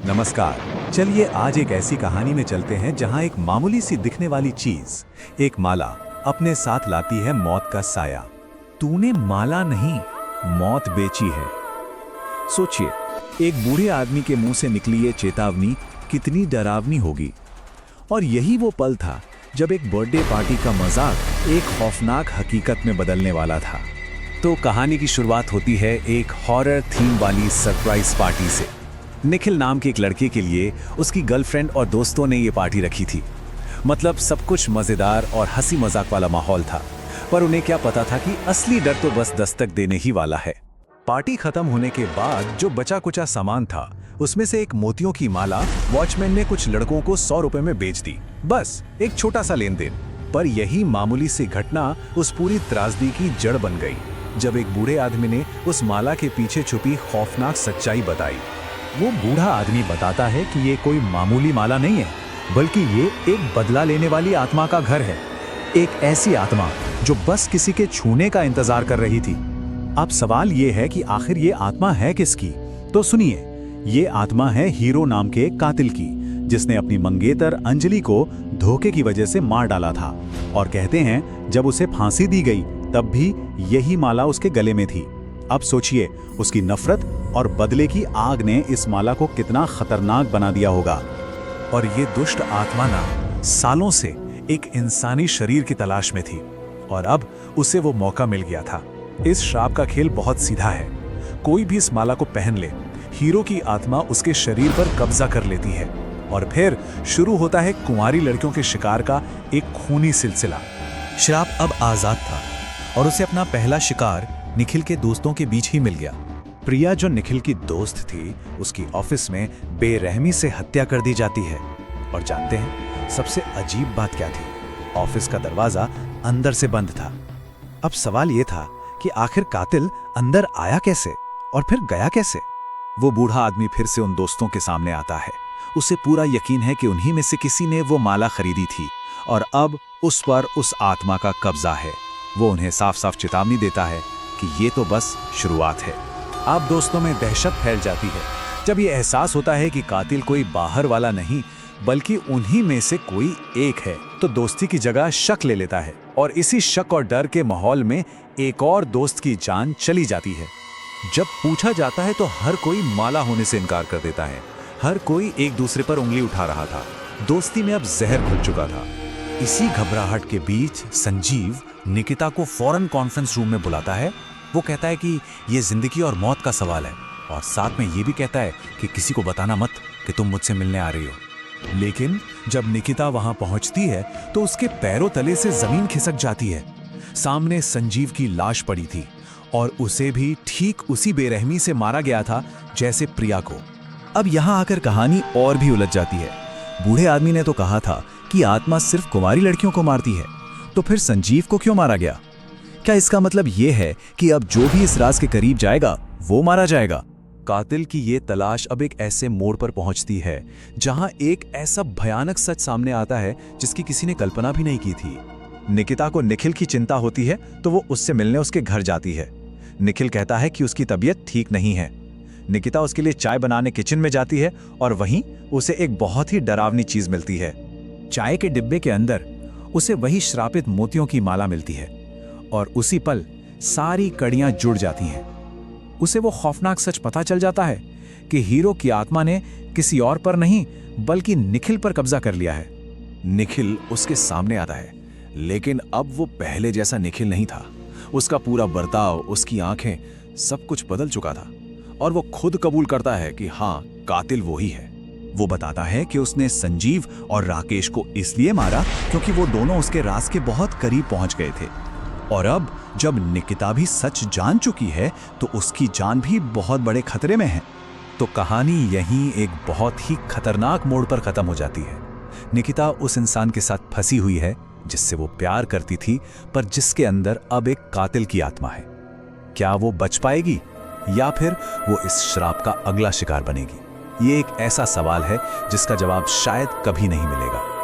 नमस्कार। चलिए आज एक ऐसी कहानी में चलते हैं जहां एक मामूली सी दिखने वाली चीज, एक माला, अपने साथ लाती है मौत का साया। तूने माला नहीं, मौत बेची है। सोचिए, एक बूढ़े आदमी के मुंह से निकली ये चेतावनी कितनी डरावनी होगी। और यही वो पल था जब एक बर्थडे पार्टी का मजाक एक खौफनाक हकीकत में बदलने वाला था। तो कहानी की शुरुआत होती है एक हॉरर थीम वाली सरप्राइज पार्टी से। निखिल नाम के एक लड़के के लिए उसकी गर्लफ्रेंड और दोस्तों ने ये पार्टी रखी थी। मतलब सब कुछ मजेदार और हंसी मजाक वाला माहौल था, पर उन्हें क्या पता था कि असली डर तो बस दस्तक देने ही वाला है। पार्टी खत्म होने के बाद जो बचा कुचा सामान था, उसमें से एक मोतियों की माला वॉचमैन ने कुछ लड़कों को 100 रुपए में बेच दी। बस एक छोटा सा लेन देन, पर यही मामूली सी घटना उस पूरी त्रासदी की जड़ बन गई जब एक बूढ़े आदमी ने उस माला के पीछे छुपी खौफनाक सच्चाई बताई। वो बूढ़ा आदमी बताता है कि ये कोई मामूली माला नहीं है, बल्कि ये एक बदला लेने वाली आत्मा का घर है। एक ऐसी आत्मा जो बस किसी के छूने का इंतजार कर रही थी। अब सवाल ये है कि आखिर ये आत्मा है किसकी? तो सुनिए, ये आत्मा है हीरो नाम के एक कातिल की, जिसने अपनी मंगेतर अंजलि को धोखे की वजह से मार डाला था। और कहते हैं जब उसे फांसी दी गई तब भी यही माला उसके गले में थी। अब सोचिए, उसकी नफरत और बदले की आग ने इस माला को कितना खतरनाक बना दिया होगा। और ये दुष्ट आत्मा ना सालों से एक इंसानी शरीर की तलाश में थी, और अब उसे वो मौका मिल गया था। इस श्राप का खेल बहुत सीधा है। कोई भी इस माला को पहन ले, हीरो की आत्मा उसके शरीर पर कब्जा कर लेती है, और फिर शुरू होता है कुंवारी लड़कियों के शिकार का एक खूनी सिलसिला। श्राप अब आजाद था और उसे अपना पहला शिकार निखिल के दोस्तों के बीच ही मिल गया। प्रिया, जो निखिल की दोस्त थी, उसकी ऑफिस में बेरहमी से हत्या कर दी जाती है। और जानते हैं सबसे अजीब बात क्या थी? ऑफिस का दरवाजा अंदर से बंद था। अब सवाल यह था कि आखिर कातिल अंदर आया कैसे और फिर गया कैसे? वो बूढ़ा आदमी फिर से उन दोस्तों के सामने आता है। उसे पूरा यकीन है कि उन्हीं में से किसी ने वो माला खरीदी थी, और अब उस पर उस आत्मा का कब्जा है। वो उन्हें साफ साफ चेतावनी देता है कि ये तो बस शुरुआत है। आप दोस्तों में दहशत फैल जाती है जब ये एहसास होता है कि कातिल कोई बाहर वाला नहीं, बल्कि उन्हीं में से कोई एक है। तो दोस्ती की जगह शक ले लेता है, और इसी शक और डर के माहौल में एक और दोस्त की जान चली जाती है। जब पूछा जाता है तो हर कोई माला होने से इनकार कर देता है। हर कोई एक दूसरे पर उंगली उठा रहा था। दोस्ती में अब जहर घुल चुका था। इसी घबराहट के बीच संजीव निकिता को फौरन कॉन्फ्रेंस रूम में बुलाता है। वो कहता है कि ये जिंदगी और मौत का सवाल है, और साथ में ये भी कहता है कि किसी को बताना मत कि तुम मुझसे मिलने आ रही हो। लेकिन जब निकिता वहां पहुंचती है तो उसके पैरों तले से जमीन खिसक जाती है। सामने संजीव की लाश पड़ी थी, और उसे भी ठीक उसी बेरहमी से मारा गया था जैसे प्रिया को। अब यहां आकर कहानी और भी उलझ जाती है। बूढ़े आदमी ने तो कहा था कि आत्मा सिर्फ कुंवारी लड़कियों को मारती है, तो फिर संजीव को क्यों मारा गया? क्या इसका मतलब यह है कि अब जो भी इस राज के करीब जाएगा वो मारा जाएगा? कातिल की ये तलाश अब एक ऐसे मोड़ पर पहुंचती है जहां एक ऐसा भयानक सच सामने आता है जिसकी किसी ने कल्पना भी नहीं की थी। निकिता को निखिल की चिंता होती है, तो वो उससे मिलने उसके घर जाती है। निखिल कहता है कि उसकी तबीयत ठीक नहीं है। निकिता उसके लिए चाय बनाने किचन में जाती है, और वहीं उसे एक बहुत ही डरावनी चीज मिलती है। चाय के डिब्बे के अंदर उसे वही श्रापित मोतियों की माला मिलती है, और उसी पल सारी कड़ियां जुड़ जाती हैं। उसे वो खौफनाक सच पता चल जाता है कि हीरो की आत्मा ने किसी और पर नहीं, बल्कि निखिल पर कब्जा कर लिया है। निखिल उसके सामने आता है, लेकिन अब वो पहले जैसा निखिल नहीं था। उसका पूरा बर्ताव, उसकी आंखें, सब कुछ बदल चुका था, और वो खुद कबूल करता है कि हाँ, कातिल वो ही है। वो बताता है कि उसने संजीव और राकेश को इसलिए मारा क्योंकि वो दोनों उसके राज के बहुत करीब पहुंच गए थे। और अब जब निकिता भी सच जान चुकी है तो उसकी जान भी बहुत बड़े खतरे में है। तो कहानी यहीं एक बहुत ही खतरनाक मोड़ पर खत्म हो जाती है। निकिता उस इंसान के साथ फंसी हुई है जिससे वो प्यार करती थी, पर जिसके अंदर अब एक कातिल की आत्मा है। क्या वो बच पाएगी, या फिर वो इस श्राप का अगला शिकार बनेगी? ये एक ऐसा सवाल है जिसका जवाब शायद कभी नहीं मिलेगा।